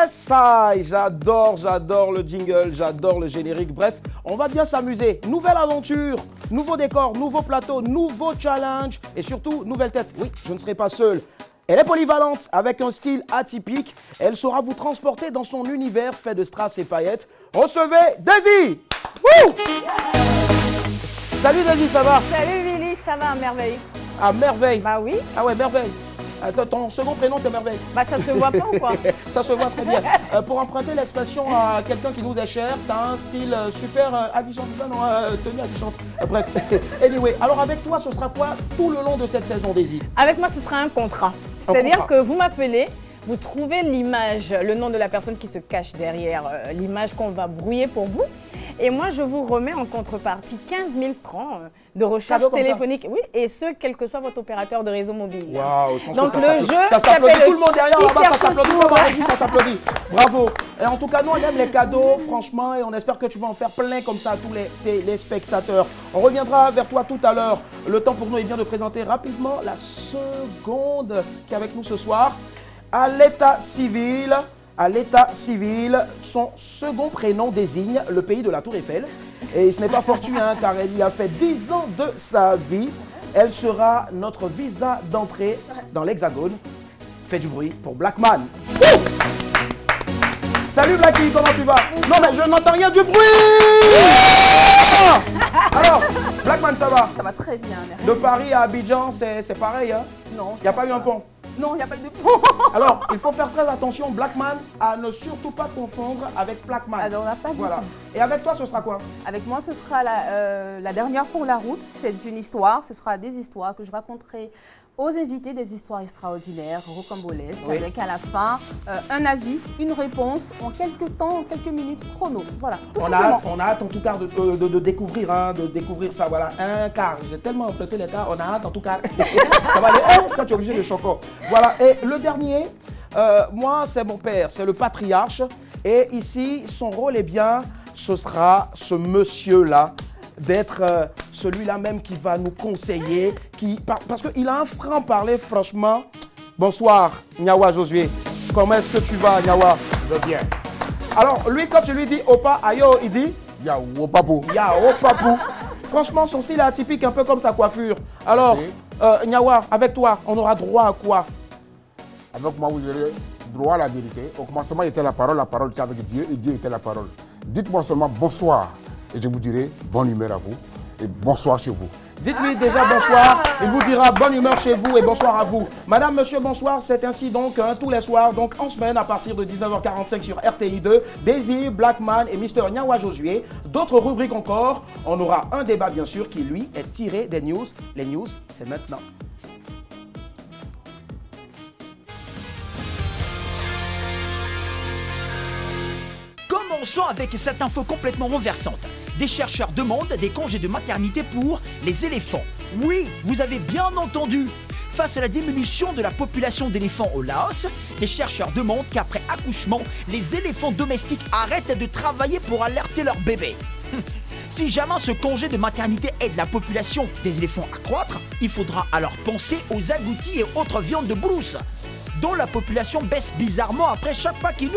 Yes, I, j'adore le jingle, j'adore le générique. Bref, on va bien s'amuser. Nouvelle aventure, nouveau décor, nouveau plateau, nouveau challenge et surtout, nouvelle tête. Oui, je ne serai pas seul. Elle est polyvalente, avec un style atypique. Elle saura vous transporter dans son univers fait de strass et paillettes. Recevez Daisy. Wouh! Salut Daisy, ça va? Salut Willy, ça va à merveille. À merveille. Bah oui. Ah ouais, merveille. Attends, ton second prénom, c'est Merveille. Bah ça se voit pas ou quoi? Ça se voit très bien. Pour emprunter l'expression à quelqu'un qui nous est cher, t'as un style super aguichant, tenue aguichante. Bref, anyway, alors avec toi, ce sera quoi tout le long de cette saison, Daisy? Avec moi, ce sera un contrat. C'est-à-dire que vous m'appelez, vous trouvez l'image, le nom de la personne qui se cache derrière l'image qu'on va brouiller pour vous. Et moi, je vous remets en contrepartie 15 000 francs de recharge téléphonique. Oui, et ce, quel que soit votre opérateur de réseau mobile. Waouh, je pense donc que le jeu, ça s'applaudit tout le monde derrière là-bas, ça s'applaudit, ça s'applaudit. Bravo. Et en tout cas, nous, on aime les cadeaux, franchement, et on espère que tu vas en faire plein comme ça à tous les téléspectateurs. On reviendra vers toi tout à l'heure. Le temps pour nous est bien de présenter rapidement la seconde qui est avec nous ce soir. À l'état civil. À l'état civil, son second prénom désigne le pays de la Tour Eiffel. Et ce n'est pas fortuit, hein, car elle y a fait 10 ans de sa vie. Elle sera notre visa d'entrée dans l'Hexagone. Fais du bruit pour Blackman. Salut Blacky, comment tu vas? Non mais je n'entends rien du bruit. Alors, Blackman, ça va? Ça va très bien, merci. De Paris à Abidjan, c'est pareil, hein? Non. Il n'y a pas eu un pont? Non, il n'y a pas eu de pont. Alors, il faut faire très attention, Blackman, à ne surtout pas confondre avec Blackman. Alors, on n'a pas du tout. Et avec toi, ce sera quoi? Avec moi, ce sera la dernière pour la route. C'est une histoire, ce sera des histoires que je raconterai aux invités, des histoires extraordinaires, rocambolesques, avec à la fin un avis, une réponse en quelques temps, en quelques minutes chrono. Voilà, tout simplement. On a hâte en tout cas de découvrir, hein, de découvrir ça. Voilà, un quart. J'ai tellement emprunté les quarts, on a hâte en tout cas. Ça va aller, quand tu es obligé de choco. Voilà, et le dernier, moi, c'est mon père, c'est le patriarche. Et ici, son rôle est bien, ce sera ce monsieur-là, d'être celui-là même qui va nous conseiller, parce qu'il a un franc-parler, franchement. Bonsoir, Nyawa Josué. Comment est-ce que tu vas, Nyawa? Je viens. Alors, lui, quand tu lui dis Opa, ayo, il dit Yao Papou. Yao Papou. Franchement, son style est atypique, un peu comme sa coiffure. Alors, Nyawa, avec toi, on aura droit à quoi? Avec moi, vous aurez droit à la vérité. Au commencement était la parole était avec Dieu et Dieu était la parole. Dites-moi seulement bonsoir et je vous dirai bonne humeur à vous et bonsoir chez vous. Dites-lui déjà bonsoir, il vous dira bonne humeur chez vous et bonsoir à vous. Madame, monsieur, bonsoir, c'est ainsi donc tous les soirs, donc en semaine à partir de 19h45 sur RTI2, Daisy, Blackman et Mr. Nyawa Josué. D'autres rubriques encore, on aura un débat bien sûr qui lui est tiré des news. Les news, c'est maintenant. Commençons avec cette info complètement renversante. Des chercheurs demandent des congés de maternité pour les éléphants. Oui, vous avez bien entendu. Face à la diminution de la population d'éléphants au Laos, des chercheurs demandent qu'après accouchement, les éléphants domestiques arrêtent de travailler pour alerter leurs bébés. Si jamais ce congé de maternité aide la population des éléphants à croître, il faudra alors penser aux agoutis et autres viandes de brousse, dont la population baisse bizarrement après chaque paquinou.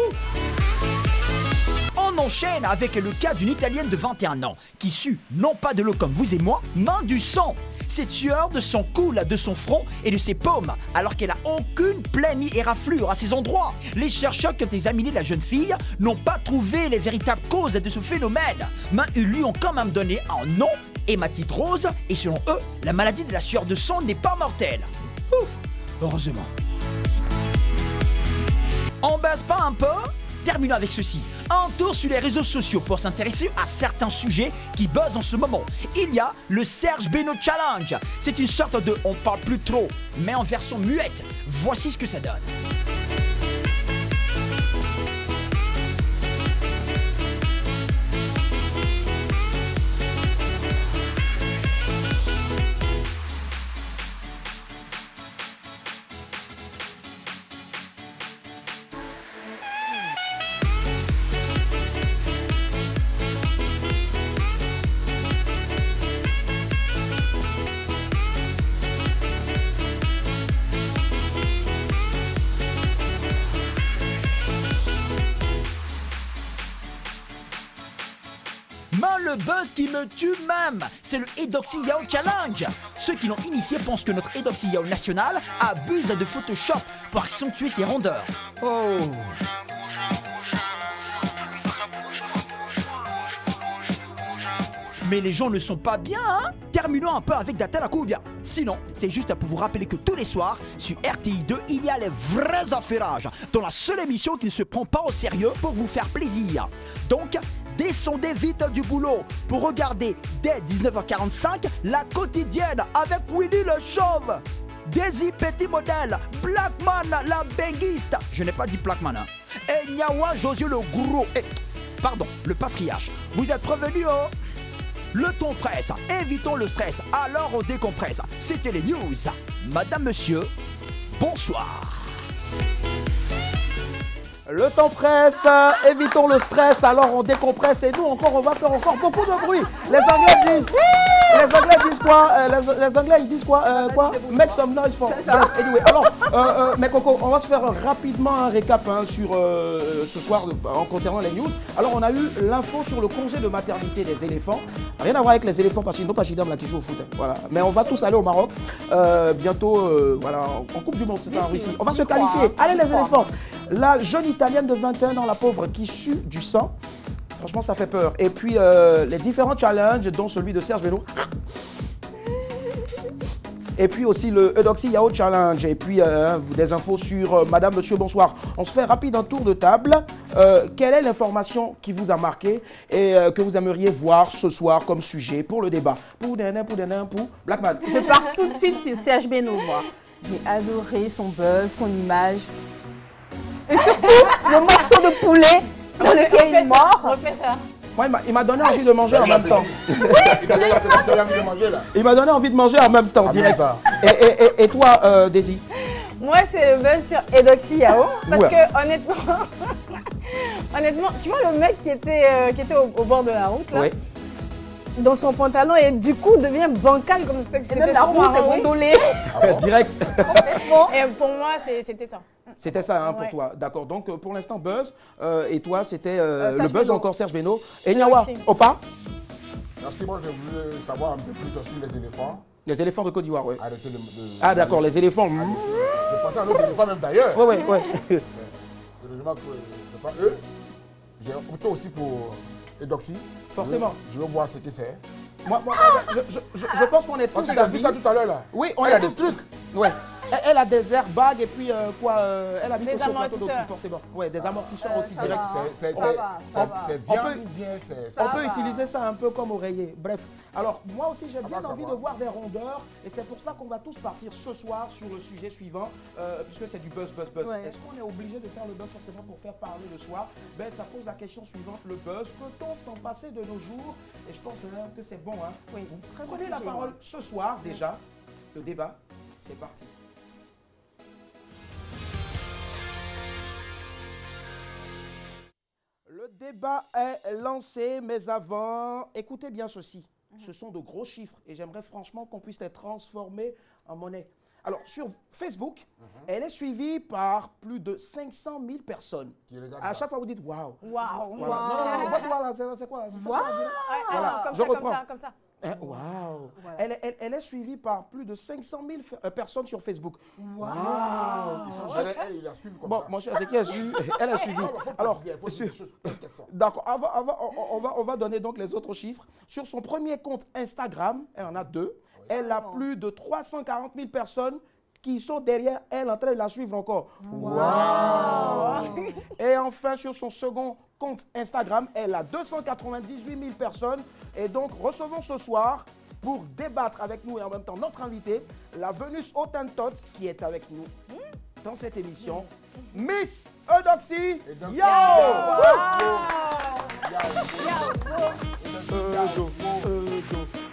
On enchaîne avec le cas d'une Italienne de 21 ans qui sue, non pas de l'eau comme vous et moi, mais du sang. Cette sueur de sang coule de son front et de ses paumes alors qu'elle a aucune plaie ni éraflure à ces endroits. Les chercheurs qui ont examiné la jeune fille n'ont pas trouvé les véritables causes de ce phénomène, mais ils lui ont quand même donné un nom, hématite rose, et selon eux, la maladie de la sueur de sang n'est pas mortelle. Ouf, heureusement. On baisse pas un peu? Terminons avec ceci. Un tour sur les réseaux sociaux pour s'intéresser à certains sujets qui buzzent en ce moment. Il y a le Serge Beno Challenge. C'est une sorte de on parle plus trop, mais en version muette. Voici ce que ça donne. le buzz qui me tue même. C'est le Edoxy Yao Challenge. Ceux qui l'ont initié pensent que notre Edoxy Yao national abuse de Photoshop pour accentuer ses rondeurs. Oh. Mais les gens ne sont pas bien, hein? Terminons un peu avec Datel Akubia. Sinon, c'est juste pour vous rappeler que tous les soirs, sur RTI2, il y a les vrais affairages, dans la seule émission qui ne se prend pas au sérieux pour vous faire plaisir. Donc, descendez vite du boulot pour regarder dès 19h45 la quotidienne avec Willy le chauve, Daisy Petit Modèle, Blackman la benguiste, je n'ai pas dit Blackman, hein, et Nyawa Josio le gros, pardon, le patriarche. Vous êtes prévenus, oh? Le ton presse, évitons le stress, alors on décompresse. C'était les news. Madame, monsieur, bonsoir. Le temps presse, évitons le stress, alors on décompresse et nous encore on va faire encore beaucoup de bruit. Les Anglais disent quoi? Les Anglais ils disent quoi? Make some noise for. Anyway, alors, mais Coco, on va se faire rapidement un récap hein, sur ce soir en concernant les news. Alors on a eu l'info sur le congé de maternité des éléphants. Rien à voir avec les éléphants parce qu'ils n'ont pas Chidam là qui joue au foot. Hein, voilà. Mais on va tous aller au Maroc bientôt, voilà, en Coupe du Monde, c'est ça en Russie. On va se qualifier. Allez les éléphants. La jeune italienne de 21 ans, la pauvre, qui sue du sang. Franchement, ça fait peur. Et puis, les différents challenges, dont celui de Serge Beno. Et puis aussi le Edoxy Yao Challenge. Et puis, des infos sur Madame, Monsieur, bonsoir. On se fait rapide un tour de table. Quelle est l'information qui vous a marqué et que vous aimeriez voir ce soir comme sujet pour le débat? Pour Blackman. Je pars tout de suite sur Serge Beno, moi. J'ai adoré son buzz, son image. Et surtout, le morceau de poulet dans lequel il mord. Refais ça. Moi, il m'a donné envie de manger en même temps. Il m'a donné envie de manger en même temps, direct. Et toi, Daisy? Moi, c'est le buzz sur Edoxy Yao. Parce que, honnêtement, tu vois le mec qui était au bord de la route, là, dans son pantalon, et du coup, devient bancal comme c'était même la route est gondolée. Direct. Et pour moi, c'était ça. C'était ça hein, pour toi, d'accord. Donc pour l'instant buzz, et toi c'était le buzz Beno. Encore Serge Beno. Et Nyawa, Opa? Merci, moi je voulais savoir un peu plus sur les éléphants. Les éléphants de Côte d'Ivoire, oui. Arrêtez Ah d'accord, les éléphants. Je pensais à l'autre éléphant même d'ailleurs. Oui. Heureusement que ce n'est pas eux. J'ai opté aussi pour Edoxy. Forcément. Je veux voir ce que c'est. Moi, je pense qu'on est tous d'avis. Tu as vu ça tout à l'heure là? Oui, on a des trucs. Ouais. Elle a des airbags et puis elle a mis des aussi au plateau amortisseurs. Forcément. Ouais, des amortisseurs aussi direct. C'est bien ou bien c'est... On peut utiliser ça un peu comme oreiller. Bref, alors moi aussi j'ai bien envie de voir des rondeurs et c'est pour cela qu'on va tous partir ce soir sur le sujet suivant puisque c'est du buzz. Ouais. Est-ce qu'on est obligé de faire le buzz forcément pour faire parler le soir? Ben ça pose la question suivante, le buzz. Peut-on s'en passer de nos jours? Et je pense que c'est bon. Hein. Oui. Vous prenez la parole ce soir déjà. Le débat, c'est parti. Le débat est lancé, mais avant, écoutez bien ceci. Ce sont de gros chiffres et j'aimerais franchement qu'on puisse les transformer en monnaie. Alors, sur Facebook, elle est suivie par plus de 500 000 personnes. À chaque fois, vous dites « waouh ». Waouh. Voilà, c'est quoi? Voilà, comme ça. Waouh. Elle est suivie par plus de 500 000 personnes sur Facebook. Waouh. Elle la suivre comme ça. Mon cher, c'est qui a suivi? Elle a suivi. Alors, d'accord. On va donner donc les autres chiffres. Sur son premier compte Instagram, elle en a 2. Elle a plus de 340 000 personnes qui sont derrière elle en train de la suivre encore. Wow. Et enfin, sur son second compte Instagram, elle a 298 000 personnes. Et donc, recevons ce soir, pour débattre avec nous et en même temps notre invité, la Venus Hottentot qui est avec nous dans cette émission, Miss Edoxy Yao.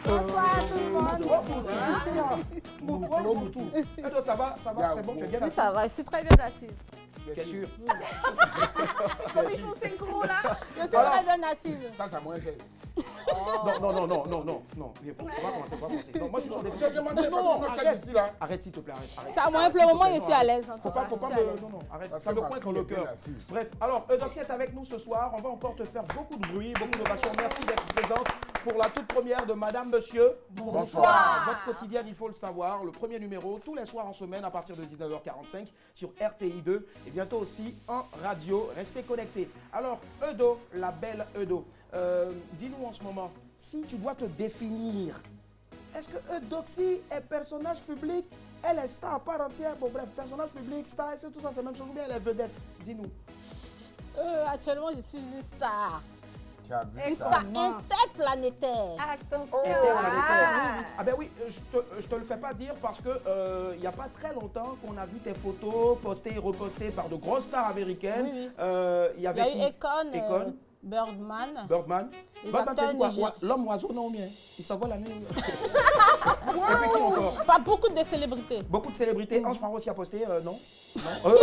Bonsoir tout le monde. Ça va, c'est bon, tu es bien assise? Ça va, je suis très bien assise. Bien sûr. Comme ils sont synchro là. Je suis très bien assise. Ça, c'est moins cher. Non. Il faut pas commencer. Non, moi je suis sur des... Non, arrête s'il te plaît, arrête. Ça, moi, pour le moment, je suis à l'aise. Faut pas non, arrête. Ça me pointe dans le cœur. Bref, alors, Edoxy est avec nous ce soir. On va encore te faire beaucoup de bruit, beaucoup d'ovations. Merci d'être présente. pour la toute première de Madame, Monsieur. Bonsoir. Votre quotidienne, il faut le savoir, le premier numéro, tous les soirs en semaine à partir de 19h45 sur RTI2 et bientôt aussi en radio. Restez connectés. Alors, Eudo, la belle Eudo, dis-nous en ce moment, si tu dois te définir, est-ce que Eudoxie est personnage public? Elle est star à part entière? Bon bref, personnage public, star, c'est tout ça, c'est la même chose ou bien elle est vedette? Dis-nous. Actuellement, je suis une star. Tu as vu Une ça? star interplanétaire. Attention. Ah ben oui, je te le fais pas dire parce que il n'y a pas très longtemps qu'on a vu tes photos postées et repostées par de grosses stars américaines. Oui, oui. Il y Il y avait a eu qui? Akon, Akon. Birdman. Birdman. Les Birdman, c'est acteurs quoi? nigériens. L'homme oiseau, non, bien. Il s'envole la nuit. Et puis qui encore? Pas beaucoup de célébrités. Beaucoup de célébrités. Ange Faro aussi a posté, non? Non.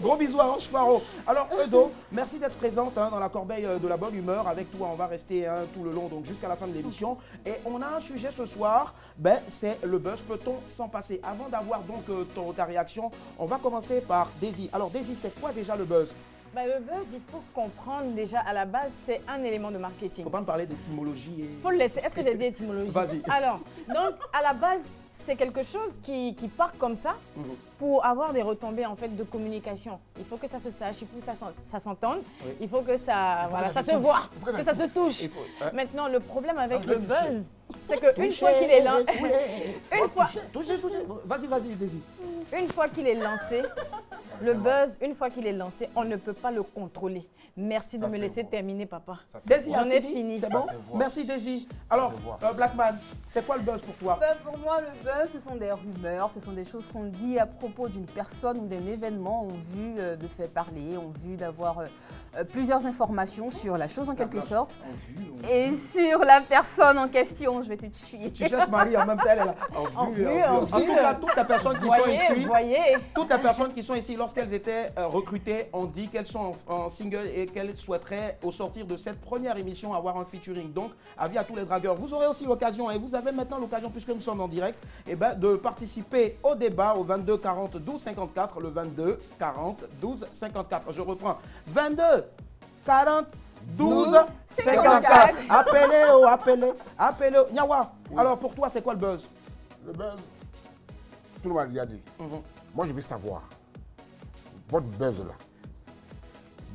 Gros bisous à Ange Faro. Alors, Eudo, merci d'être présente dans la corbeille de la bonne humeur. Avec toi, on va rester tout le long, donc jusqu'à la fin de l'émission. Et on a un sujet ce soir, c'est le buzz. Peut-on s'en passer? Avant d'avoir donc ta réaction, on va commencer par Daisy. Alors, Daisy, c'est quoi déjà le buzz? Le buzz, il faut comprendre déjà à la base, c'est un élément de Il marketing. ne faut pas me parler d'étymologie. Il faut le laisser. Est-ce que j'ai dit étymologie? Vas-y. Alors, donc, à la base, c'est quelque chose qui part comme ça pour avoir des retombées en fait de communication. Il faut que ça se sache, il faut que ça s'entende, Oui. il faut que ça, que ça ça se se voit, touche. que ça se touche. Il faut, hein. Maintenant, le problème avec je le vais buzz, c'est qu'une fois qu'il est lancé, Touchez. Vas-y, Daisy. une fois qu'il est lancé, le buzz, une fois qu'il est lancé, on ne peut pas le contrôler. Merci de Ça, me c'est laisser bon. terminer, papa. Daisy, J'en a ai fini. C'est bon? Ça se voit. Merci, Daisy. Alors, Ça se voit. Blackman, c'est quoi le buzz pour toi? Pour moi, le buzz, ce sont des rumeurs, ce sont des choses qu'on dit à propos d'une personne ou d'un événement. On vu de faire parler, on vu d'avoir plusieurs informations sur la chose en quelque sorte. Et sur la personne en question, je vais te tuer. Tu cherches Marie en même temps, elle est là. En vue. En tout cas, toutes les personnes qui sont ici, toutes les personnes qui sont ici, lorsqu'elles étaient recrutées, ont dit qu'elles sont en single et qu'elles souhaiteraient, au sortir de cette première émission, avoir un featuring. Donc, avis à tous les dragueurs. Vous aurez aussi l'occasion, et vous avez maintenant l'occasion, puisque nous sommes en direct, de participer au débat au 22 40 12 54, le 22 40 12 54. Je reprends. 22 40 12 54. Appelez. Nyawa, alors pour toi, c'est quoi le buzz? Le buzz, tout le monde a déjà dit. Moi, je veux savoir, votre buzz là,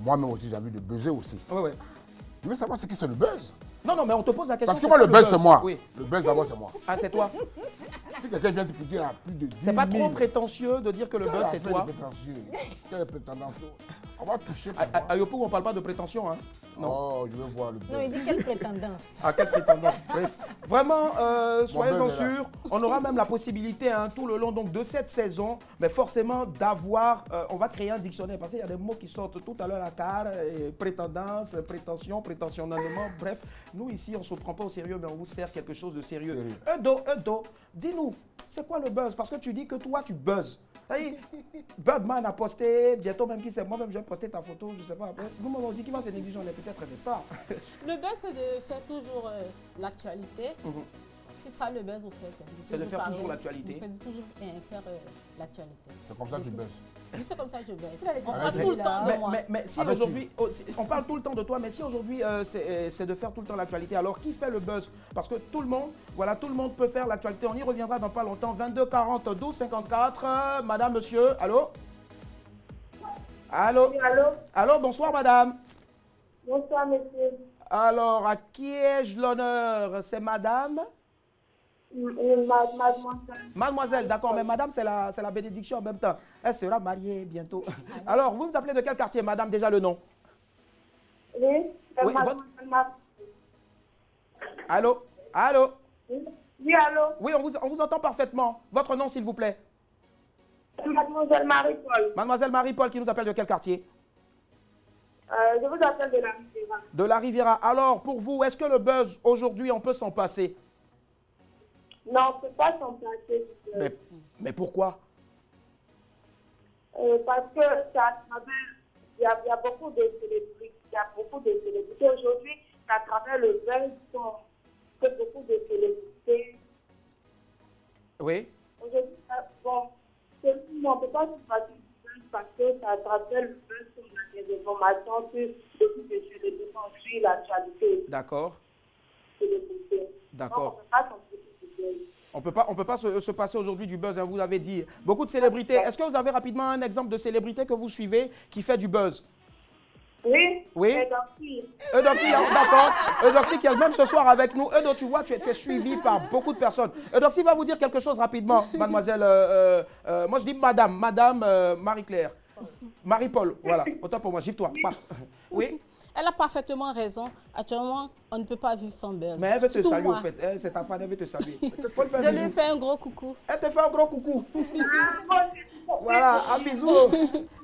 moi-même aussi, j'ai envie de buzzer aussi. Ouais. Je veux savoir ce que c'est le buzz. Non, mais on te pose la question. Parce que moi, le buzz, c'est moi. Oui. Le buzz, d'abord, c'est moi. Ah, c'est toi. Si quelqu'un vient se dire à plus de 10 C'est pas 000, trop prétentieux de dire que le buzz, c'est toi? Quelle prétendance? On va toucher pour À moi. Yopo, on parle pas de prétention, hein? Non. Oh, je veux voir le Non, il buzz. dit quelle prétendance. À quelle prétendance? Bref. Vraiment, soyez-en buzz est là. sûrs, on aura même la possibilité tout le long donc, de cette saison, mais forcément d'avoir, on va créer un dictionnaire parce qu'il y a des mots qui sortent tout à l'heure à car, prétendance, prétention, prétentionnement, bref. Nous ici, on ne se prend pas au sérieux, mais on vous sert quelque chose de sérieux. Eudo, dis-nous, c'est quoi le buzz? Parce que tu dis que toi, tu buzzes. Birdman a posté, bientôt même qui sait, moi-même je vais poster ta photo, je sais pas. Nous m'avons dit qui va te négliger, on est peut-être des stars. Le buzz, c'est de faire toujours l'actualité. C'est ça le buzz, au fait. C'est de faire parler. toujours l'actualité. C'est de toujours faire l'actualité. C'est comme ça que tu buzz. Oui, c'est comme ça que je buzz. Tu l'as laissé On parler, parle tout le là. temps de moi. Mais si Avec aujourd'hui, on parle tout le temps de toi, mais si aujourd'hui c'est de faire tout le temps l'actualité, alors qui fait le buzz? Parce que tout le monde peut faire l'actualité. On y reviendra dans pas longtemps. 22 40 12 54. Madame, monsieur, allô? Allô? Oui, allô? Allô, bonsoir madame. Bonsoir, monsieur. Alors, à qui ai-je l'honneur? C'est madame? Mademoiselle. Mademoiselle, d'accord, mais madame, c'est la bénédiction en même temps. Elle sera mariée bientôt. Alors, vous nous appelez de quel quartier, madame, déjà le nom? Oui, Oui, mademoiselle. Allô? Allô? Oui, allô? Oui, on vous entend parfaitement. Votre nom, s'il vous plaît? Mademoiselle Marie-Paul. Mademoiselle Marie-Paul qui nous appelle de quel quartier? Je vous appelle de la Riviera. De la Riviera. Alors, pour vous, est-ce que le buzz, aujourd'hui, on peut s'en passer? Non, on ne peut pas s'en passer. Mais pourquoi? Parce que c'est à travers, il y a beaucoup de célébrités. Il y a beaucoup de célébrités. Aujourd'hui, c'est à travers le buzz que beaucoup de célébrités. Oui. Aujourd'hui, bon, on ne peut pas se passer du buzz parce que c'est à travers le buzz qu'on a des informations sur beaucoup de célébrités, sur l'actualité. D'accord. célébrités. D'accord. Donc, on ne peut pas s'en passer du buzz. On peut pas se passer aujourd'hui du buzz, hein, vous l'avez dit. Beaucoup de célébrités. Est-ce que vous avez rapidement un exemple de célébrité que vous suivez qui fait du buzz? Oui. Oui. Eudoxie. Eudoxie, hein, d'accord. Eudoxie qui est même ce soir avec nous. Eudo, tu vois, tu es suivi par beaucoup de personnes. Eudoxie va vous dire quelque chose rapidement, mademoiselle. Moi, je dis madame Marie-Claire. Marie-Paul, voilà. Autant pour moi, gifle-toi. Oui. Elle a parfaitement raison. Actuellement, on ne peut pas vivre sans buzz. Mais elle veut te Surtout saluer, moi. au fait. C'est ta fan, elle veut te saluer. Je lui fais un gros coucou. Elle te fait un gros coucou. Voilà, un bisou.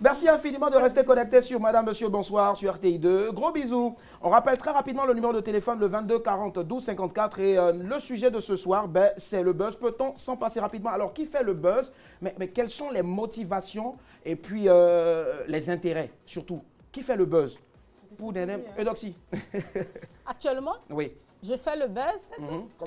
Merci infiniment de rester connecté sur Madame, Monsieur, bonsoir, sur RTI2. Gros bisous. On rappelle très rapidement le numéro de téléphone, le 22 40 12 54. Et le sujet de ce soir, ben, c'est le buzz. Peut-on s'en passer rapidement? Alors, qui fait le buzz? Mais quelles sont les motivations et puis les intérêts, surtout? Qui fait le buzz? Pour Eudoxie. Actuellement, Oui. je fais le buzz.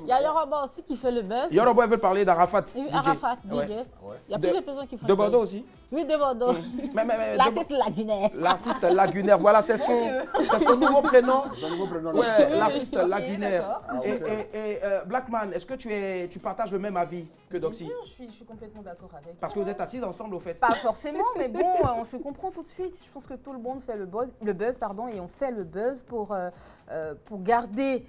Il y a Yoruba aussi qui fait le buzz. Yoruba veut parler d'Arafat. Oui, DJ. Arafat, DJ. Ouais. Il y a plusieurs personnes qui font De le Bordeaux buzz. aussi? Oui, de Bordeaux. Mais L'artiste lagunaire. L'artiste lagunaire, voilà, c'est son nouveau prénom. Son nouveau prénom. Ouais, l'artiste Ok, lagunaire. d'accord. Et Blackman, est-ce que tu partages le même avis que Doxy? Bien sûr, je suis complètement d'accord avec. Parce que vous êtes assises ensemble au fait. Pas forcément, mais bon, on se comprend tout de suite. Je pense que tout le monde fait le buzz, et on fait le buzz pour garder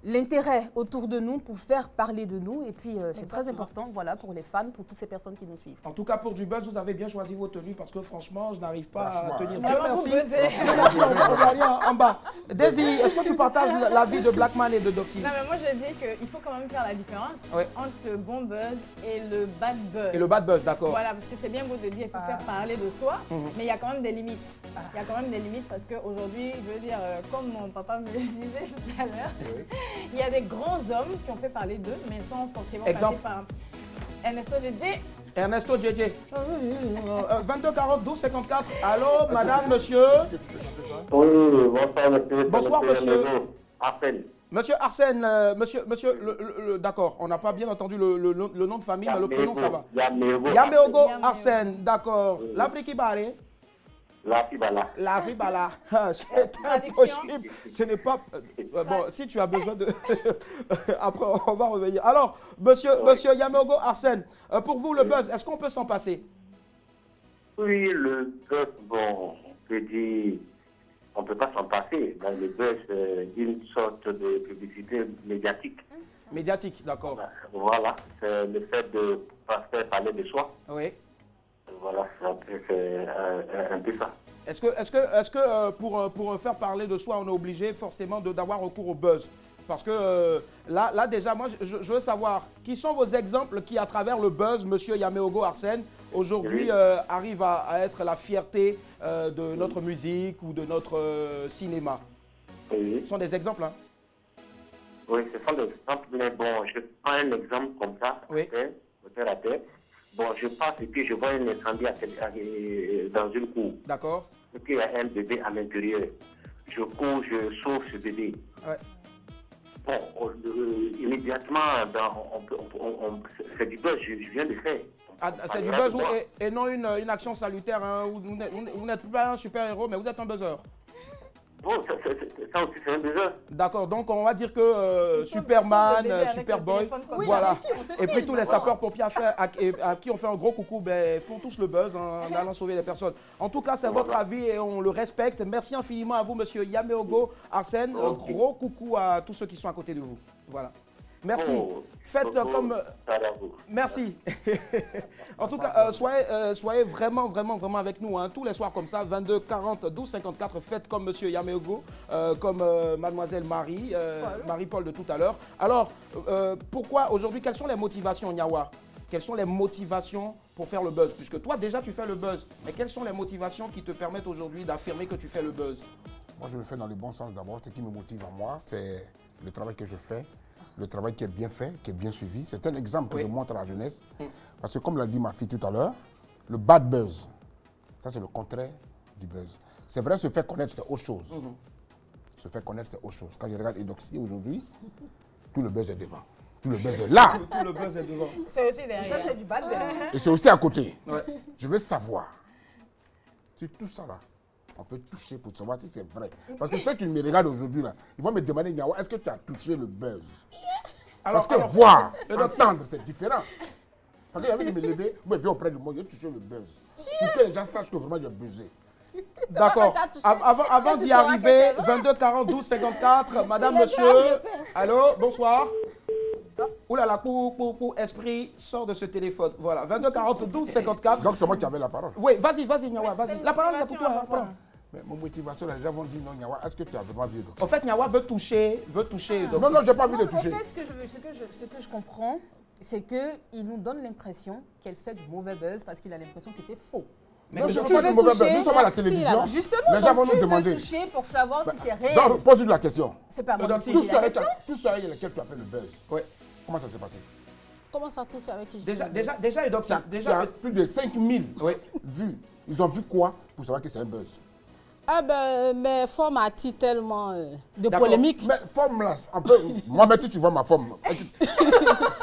l'intérêt autour de nous, pour faire parler de nous. Et puis, c'est très important, voilà, pour les fans, pour toutes ces personnes qui nous suivent. En tout cas, pour du buzz, vous avez bien choisi vos tenues parce que franchement, je n'arrive pas à tenir. Vraiment, Dieu vous merci. buzzez. Dieu merci, on va aller en bas. Daisy, est-ce que tu partages l'avis de Blackman et de Doxy? Non, mais moi je dis qu'il faut quand même faire la différence Ouais. entre le bon buzz et le bad buzz. Et le bad buzz, d'accord. Voilà, parce que c'est bien beau de dire qu'il faut faire parler de soi, mais il y a quand même des limites. Il y a quand même des limites parce qu'aujourd'hui, je veux dire, comme mon papa me le disait tout à l'heure, il y a des grands hommes qui ont fait parler d'eux, mais sans forcément Exemple. passer par Ernesto JJ. Ernesto JJ. 22 40 12 54. Allô, madame, monsieur. Oui, bonsoir monsieur. Bonsoir, monsieur. Appel. Monsieur Arsène, d'accord, on n'a pas bien entendu le nom de famille, mais le prénom, ça va. Yameogo Arsène, d'accord. L'Afrique qui barre. La Fibala. La Fibala. C'est Traduction. impossible. Je n'ai pas. Bon, si tu as besoin de. Après, on va revenir. Alors, monsieur Yameogo Arsène, pour vous, le buzz, est-ce qu'on peut s'en passer? Oui, le buzz, bon, on peut dire, on ne peut pas s'en passer. Dans le buzz, une sorte de publicité médiatique. Médiatique, d'accord. Voilà, c'est le fait de faire parler de soi. Oui. Voilà, c'est un peu ça. Est-ce que pour faire parler de soi, on est obligé forcément d'avoir recours au buzz? Parce que là déjà, moi, je veux savoir, qui sont vos exemples qui, à travers le buzz, monsieur Yameogo Arsène, aujourd'hui arrivent à être la fierté de notre musique ou de notre cinéma? Oui. Ce sont des exemples, hein? Oui, ce sont des exemples, mais bon, je prends un exemple comme ça, Oui. terre à terre. Bon, je passe et puis je vois un incendie dans une cour. D'accord. Et puis il y a un bébé à l'intérieur. Je cours, je sauve ce bébé. Ouais. Bon, immédiatement, c'est du buzz, je viens de faire. Ah, c'est du buzz et non une action salutaire. Hein, vous n'êtes pas un super-héros, mais vous êtes un buzzer. Bon, ça aussi, c'est un buzz. D'accord, donc on va dire que Superman, Superboy, Oui, voilà. bien sûr, on se Et puis filme, tous les voilà. sapeurs-pompiers à qui on fait un gros coucou, ben, font tous le buzz en allant sauver les personnes. En tout cas, c'est votre avis et on le respecte. Merci infiniment à vous, monsieur Yameogo Arsène. Un gros coucou à tous ceux qui sont à côté de vous. Voilà. Merci. Faites comme... Merci. En tout cas, soyez vraiment avec nous, hein, tous les soirs comme ça, 22 40 12 54. Faites comme monsieur Yameogo, comme mademoiselle Marie-Paul de tout à l'heure. Alors, pourquoi aujourd'hui, quelles sont les motivations, Nyawa? Quelles sont les motivations pour faire le buzz? Puisque toi, déjà, tu fais le buzz. Mais quelles sont les motivations qui te permettent aujourd'hui d'affirmer que tu fais le buzz? Moi, je le fais dans le bon sens d'abord. Ce qui me motive à moi, c'est le travail que je fais, le travail qui est bien fait, qui est bien suivi. C'est un exemple que je montre à la jeunesse. Parce que comme l'a dit ma fille tout à l'heure, le bad buzz, ça c'est le contraire du buzz. C'est vrai, se faire connaître, c'est autre chose. Se faire connaître, c'est autre chose. Quand je regarde Eudoxie aujourd'hui, tout le buzz est devant. Tout le buzz est là. Tout le buzz est devant. C'est aussi derrière. Ça, c'est du bad buzz. Et c'est aussi à côté. Ouais. Je veux savoir, sur tout ça là, On peut toucher pour savoir si c'est vrai. Parce que si tu me regardes aujourd'hui, là, ils vont me demander, Nyawa, est-ce que tu as touché le buzz? Parce que voir, entendre, c'est différent. Parce que j'ai envie de me lever, moi, je viens auprès de moi, j'ai touché le buzz. Pour que les gens sachent que vraiment j'ai buzzé. D'accord. Avant d'y arriver, 22 40 12 54, madame, monsieur. Allô, bonsoir. Ouh là là, pour esprit, sort de ce téléphone. Voilà, 22 40 12 54. Donc c'est moi qui avais la parole. Oui, vas-y, Nyawa, vas-y. La parole, c'est pour toi. Prends. Mais mon motivation, les gens vont dire non, Nyawa, est-ce que tu as vraiment vu le En fait, Nyawa veut toucher. Non, non, j'ai pas envie de toucher. En fait, ce que je comprends, c'est qu'il nous donne l'impression qu'elle fait du mauvais buzz parce qu'il a l'impression que c'est faux. Mais je fais du mauvais buzz. Nous sommes à la télévision. Justement, les gens vont tu nous demander. veux toucher pour savoir si c'est réel. Donc, pose-lui la question. C'est pas moi qui Tout pose la question. ça avec lequel tu as fait le buzz. Oui. Comment ça s'est passé? Comment ça, tout ça avec qui je Déjà, Eudoxie. Déjà, plus de 5000 vues. Ils ont vu quoi pour savoir que c'est un buzz? Ah ben, mes formes attirent tellement de polémiques. Mais forme là, un peu. Moi, mais tu vois ma forme.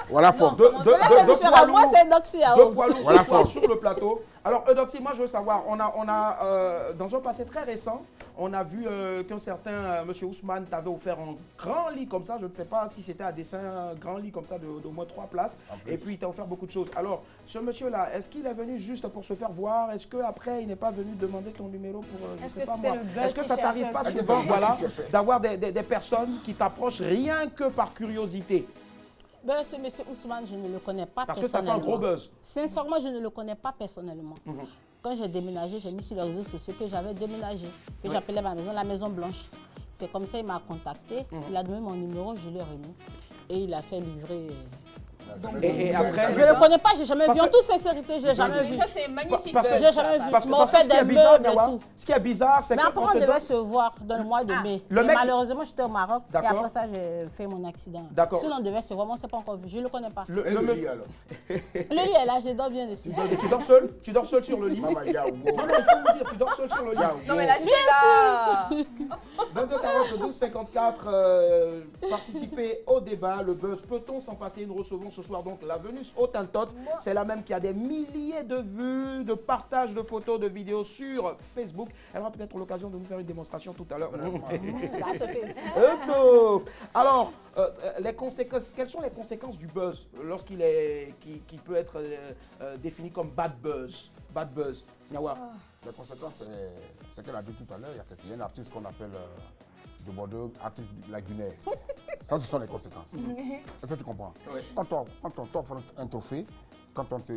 Voilà, forme. Moi, c'est Eudoxie. Deux poids lourds voilà, sur le plateau. Alors, Eudoxie, moi, je veux savoir, on a dans un passé très récent, on a vu qu'un certain M. Ousmane t'avait offert un grand lit comme ça. Je ne sais pas si c'était à dessein, un grand lit comme ça d'au moins 3 places. Et puis, il t'a offert beaucoup de choses. Alors, ce monsieur-là, est-ce qu'il est venu juste pour se faire voir? Est-ce qu'après, il n'est pas venu demander ton numéro pour, je sais pas moi. Est-ce que ça t'arrive pas souvent, voilà, d'avoir des personnes qui t'approchent rien que par curiosité? Ben, ce monsieur Ousmane, je ne le connais pas parce personnellement. Parce que ça fait un gros buzz. Sincèrement, je ne le connais pas personnellement. Quand j'ai déménagé, j'ai mis sur les réseaux sociaux que j'avais déménagé, que j'appelais ma maison la Maison Blanche. C'est comme ça qu'il m'a contacté, il a donné mon numéro, je lui ai remis. Et il a fait livrer... Et après, je ne le connais pas, je n'ai jamais vu. En toute sincérité, je ne l'ai jamais vu. Ça, c'est magnifique. Je l'ai jamais vu. Parce que fait des meubles et tout. Ce qui est bizarre, c'est que... Mais après, on devait se voir dans le mois de mai. Mais malheureusement, j'étais au Maroc. Et après ça, j'ai fait mon accident. Sinon, on devait se voir, mais on ne s'est pas encore vu. Je ne le connais pas. Le lit, alors? Le lit est là, je dors bien dessus. Tu dors seul? Tu dors seul sur le lit? Non, non, il faut me dire, tu dors seul sur le lit. Non, mais là, je suis là. 22 40 12 54, participez au débat. Le buzz, peut-on s'en passer? Nous recevons ce soir donc la Venus Hottentote. C'est la même qui a des milliers de vues, de partages de photos, de vidéos sur Facebook. Elle aura peut-être l'occasion de nous faire une démonstration tout à l'heure. Ça se fait aussi. Alors, les conséquences, quelles sont les conséquences du buzz lorsqu'il est, qui peut être défini comme bad buzz? Bad buzz. Nyawa. Les conséquences, c'est qu'elle a dit tout à l'heure, il y a un artiste qu'on appelle de Bordeaux, artiste lagunaire. Ça, ce sont les conséquences. Est-ce que tu comprends? Oui. Quand on t'offre un trophée, quand on te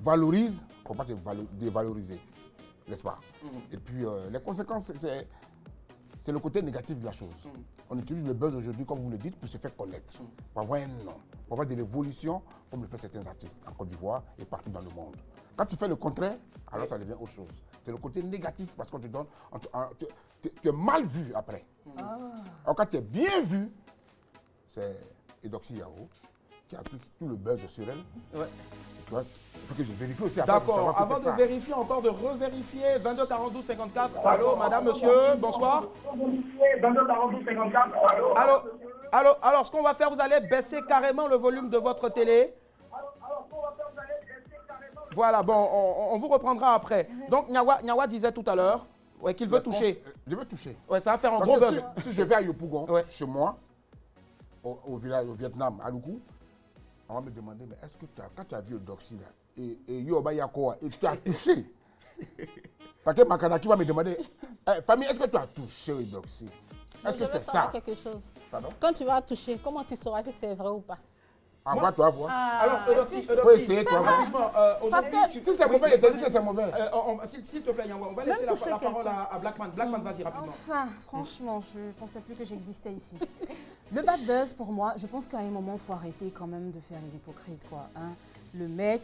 valorise, il ne faut pas te dévaloriser, n'est-ce pas? Et puis, les conséquences, c'est le côté négatif de la chose. On utilise le buzz aujourd'hui, comme vous le dites, pour se faire connaître, pour avoir un nom, pour avoir de l'évolution, comme le font certains artistes en Côte d'Ivoire et partout dans le monde. Quand tu fais le contraire, alors ça devient autre chose. C'est le côté négatif parce qu'on te donne, tu es mal vu après. Alors quand tu es bien vu, c'est Eudoxie Yao qui a tout le buzz sur elle. Ouais. Tu vois, il faut que je vérifie aussi après. D'accord, avant de vérifier, encore de revérifier, 22 42 54. Allô, madame, monsieur, bonsoir. 22 42 54. Allô, alors ce qu'on va faire, vous allez baisser carrément le volume de votre télé. Voilà, bon, on vous reprendra après. Donc, Nyawa disait tout à l'heure qu'il veut toucher. Je veux toucher. Ouais, ça va faire un gros buzz. Si je vais à Yopougon, chez moi, au village, au Vietnam, à Loukou, on va me demander, mais est-ce que quand tu as vu Eudoxie là, et Yoba Yakoa, et tu as touché? Parce que Makanaki va me demander, famille, est-ce que tu as touché Eudoxie? Est-ce que c'est ça? Quelque chose. Pardon? Quand tu vas toucher, comment tu sauras si c'est vrai ou pas? Moi, tu vas voir. Alors, Eudoxie, essayer, toi. Parce que si c'est mauvais, il te dit que c'est mauvais. S'il te plaît, on va laisser la parole à Blackman. Blackman, vas-y rapidement. Enfin, franchement, je ne pensais plus que j'existais ici. Le bad buzz, pour moi, je pense qu'à un moment, il faut arrêter quand même de faire les hypocrites, quoi. Hein. Le mec,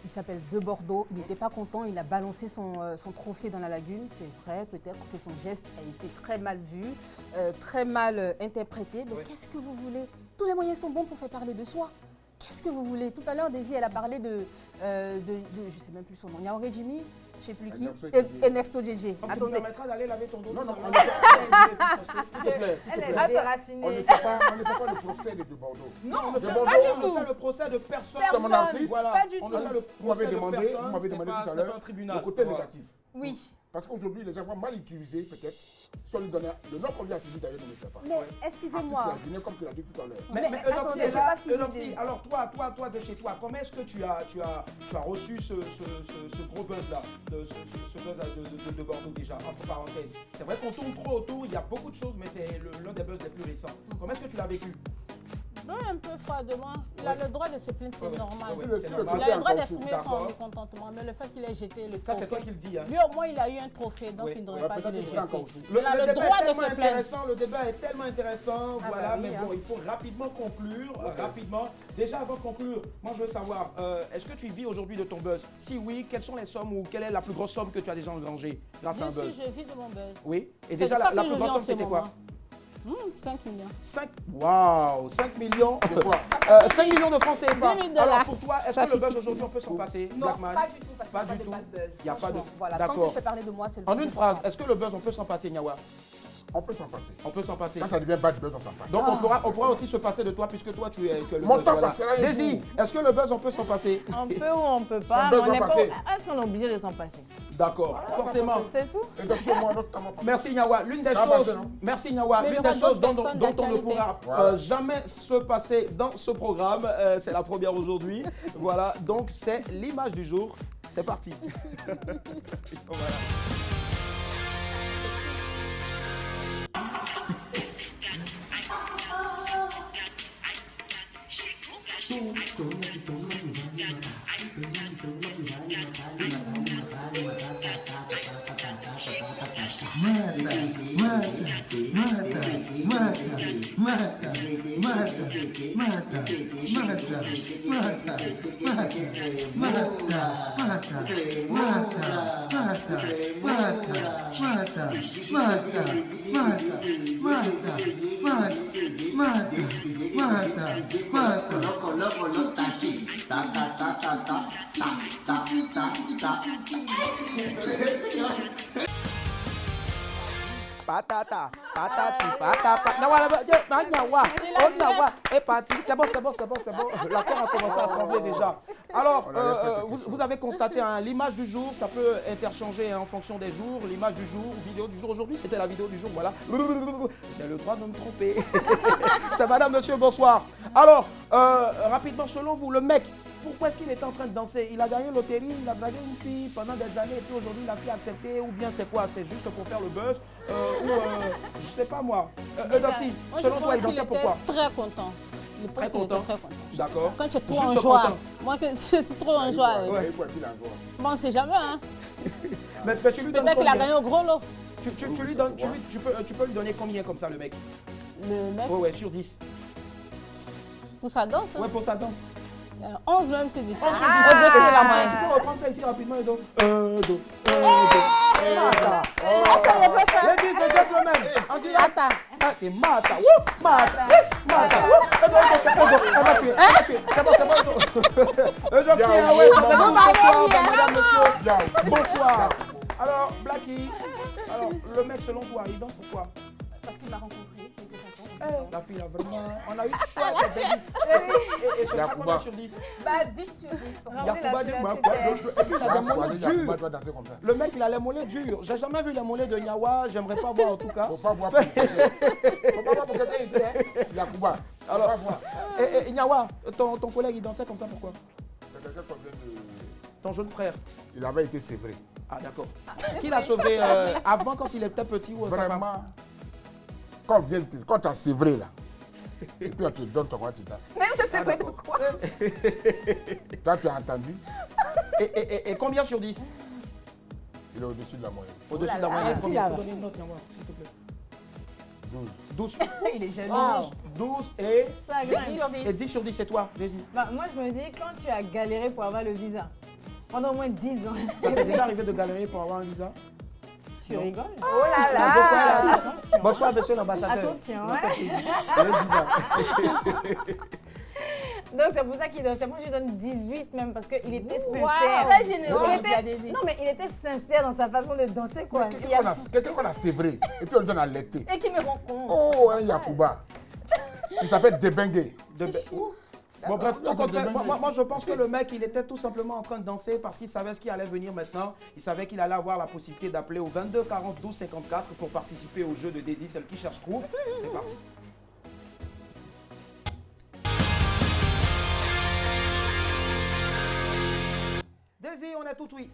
il s'appelle De Bordeaux, il n'était pas content, il a balancé son trophée dans la lagune. C'est vrai, peut-être que son geste a été très mal vu, très mal interprété. Mais qu'est-ce que vous voulez? Tous les moyens sont bons pour faire parler de soi. Qu'est-ce que vous voulez? Tout à l'heure, Daisy, elle a parlé de je ne sais même plus son nom. Yaoré Jimmy, je ne sais plus qui, et Nexto JJ. Tu me permettras d'aller laver ton dos? Non, s'il te plaît. Elle est déracinée. On ne fait pas le procès de Bordeaux. Non, pas du tout. On ne fait le procès de personne. C'est mon artiste. Voilà. Pas du tout. On ne fait le Vous m'avez procès de demandé personne. tout à l'heure le côté négatif. Oui. Parce qu'aujourd'hui, les gens vont mal utiliser, peut-être. Si on lui donnait le nom qu'on lui a utilisé d'ailleurs, ne le fait pas. Mais excusez-moi. Comme tu l'as dit tout à l'heure. Mais attendez, j'ai pas fini Eudoxie, d'idée. alors toi de chez toi, comment est-ce que tu as reçu ce gros buzz-là, ce buzz de Bordeaux déjà, entre parenthèses? C'est vrai qu'on tourne trop autour, il y a beaucoup de choses, mais c'est l'un des buzz les plus récents. Comment est-ce que tu l'as vécu? Non, un peu froidement. Il a le droit de se plaindre, c'est normal. c'est Il normal. a le droit d'exprimer son D'accord. mécontentement, mais le fait qu'il ait jeté le trophée. Ça, c'est toi qui le dis. Hein. Lui, au moins, il a eu un trophée, donc il ne devrait pas dû le jeter. Le Il a le débat droit est de tellement se plaindre. intéressant, le débat est tellement intéressant, voilà, oui, mais hein. bon, il faut rapidement conclure, rapidement. Déjà, avant de conclure, moi je veux savoir, est-ce que tu vis aujourd'hui de ton buzz? Si oui, quelles sont les sommes ou quelle est la plus grosse somme que tu as déjà engrangée grâce à un Bien buzz? sûr, je vis de mon buzz. Oui, et C'est déjà de ça la que plus je grosse vis en somme ce c'était quoi? moment. 5 millions. Waouh, 5 millions. 5 millions de francs CFA. 10 000 Alors pour toi, est-ce Ça que le fait buzz aujourd'hui on peut s'en passer? Non, Blackman? pas du tout, parce Pas qu'il n'y du a pas tout. de bad buzz. Il y a pas de- Franchement, voilà, D'accord. tant que je fais parler de moi, c'est le En plus une phrase, important. est-ce que le buzz on peut s'en passer, Nyawa? On peut s'en passer. On peut s'en passer. Quand ça devient bad buzz, on s'en passe. Donc on pourra aussi se passer de toi puisque toi tu es le Mon buzz. temps Voilà. partira un Daisy, jour. est-ce que le buzz on peut s'en passer? On peut ou on peut pas, Sans mais on besoin n'est pas. passer. Est-ce qu'on est obligé de s'en passer? D'accord, forcément. C'est tout? Et donc, moi, notre temps va passer. Merci Nyawa. L'une des Ça va choses, passer, non? merci Nyawa. Mais L'une il y des aura choses d'autres dont personnes on ne d'actualité. pourra Voilà. jamais se passer dans ce programme, c'est la première aujourd'hui. Voilà, donc c'est l'image du jour. C'est parti. Voilà. Patata, patati, patata. Nyawa, Nyawa, oh Nyawa, est parti. C'est bon. La terre a commencé à trembler déjà. Alors, vous avez constaté l'image du jour, ça peut interchanger en fonction des jours. L'image du jour, vidéo du jour. Aujourd'hui, c'était la vidéo du jour, voilà. J'ai le droit de me tromper. C'est madame, monsieur, bonsoir. Alors, rapidement, selon vous, le mec, pourquoi est-ce qu'il était en train de danser? Il a gagné loterie, il a dragué une fille pendant des années et puis aujourd'hui la fille a accepté, ou bien c'est quoi? C'est juste pour faire le buzz je sais pas moi. Eudoxie, Moi, selon je toi, il pense qu'il dansait pourquoi? était très content. Je pense Très qu'il était content. très content. D'accord. Quand tu es trop Juste en joie, content. moi je suis trop en joie. Il faut être en joie. Bon, on sait jamais, hein. Mais tu lui donnes Peut-être qu'il a combien? gagné au gros lot. Tu lui donnes, tu peux lui donner combien comme ça le mec? Le mec, Ouais, sur 10. pour sa danse, Ouais, pour sa danse. 11 même sur 10. 11 sur 10. Au-dessus de la moyenne. Tu peux reprendre ça ici rapidement et donc. Ça, il peut faire. Ladies and gentlemen, en direct. Attends. Ah, et Mata, wouh, Mata, Mata, wouh. Elle va tuer. C'est bon. Eudoxie, ah ouais, madame, monsieur. Bonsoir. Alors, Blackie, le mec selon toi, il danse pourquoi? Parce qu'il m'a rencontré, il était content. La fille a vraiment. On a eu choix de 10. Et ce sera combien sur 10? Bah 10 sur 10 pour moi. Yacouba dit, et puis il a des mollets durs. doit danser comme ça. Le mec, il a les mollets durs. J'ai jamais vu les mollets de Nyawa, j'aimerais pas voir en tout cas. Faut pas voir pour Faut pas voir pour quelqu'un ici, hein. Yacouba. Faut pas voir. Et Nyawa, ton collègue, il dansait comme ça pourquoi? C'est quelqu'un qu'on vient de... Ton jeune frère. Il avait été sévré. Ah d'accord. Qui l'a sauvé avant quand il était petit ou sa femme? Vraiment. Quand tu as sévré là, et puis on te donne ton roi, tu danses. Mais on te fait de quoi? Toi, tu as entendu? Et combien sur 10? Il est au-dessus de la moyenne. Au-dessus de la moyenne. Combien? Faut donner une note, Nyawa, s'il te plaît. 12. Il est jeune. 12 et... Ça, 10 sur 10. Et 10 sur 10, c'est toi, Daisy. Bah, moi, je me dis, quand tu as galéré pour avoir le visa, pendant au moins 10 ans, Ça t'est déjà arrivé de galérer pour avoir un visa? tu rigoles. Oh là là. Attention. Bonsoir, monsieur l'ambassadeur. Attention, Non, ouais. pas de plaisir. Le visa. Donc, c'est pour ça qu'il donne. Moi, je lui donne 18 même, parce qu'il était sincère. Très généreux, Il était- Daisy. Non, mais il était sincère dans sa façon de danser, quoi. Il y a- Quelqu'un qu'on a sévré, et puis on le donne à l'été. Et qui me rencontre. Oh, un Yacouba. Il s'appelle Debengue. Où? Bon, bref, moi je pense que le mec, il était tout simplement en train de danser parce qu'il savait ce qui allait venir maintenant. Il savait qu'il allait avoir la possibilité d'appeler au 22 40 12 54 pour participer au jeu de Daisy, celle qui cherche trouve. C'est parti. Daisy, on est tout oui.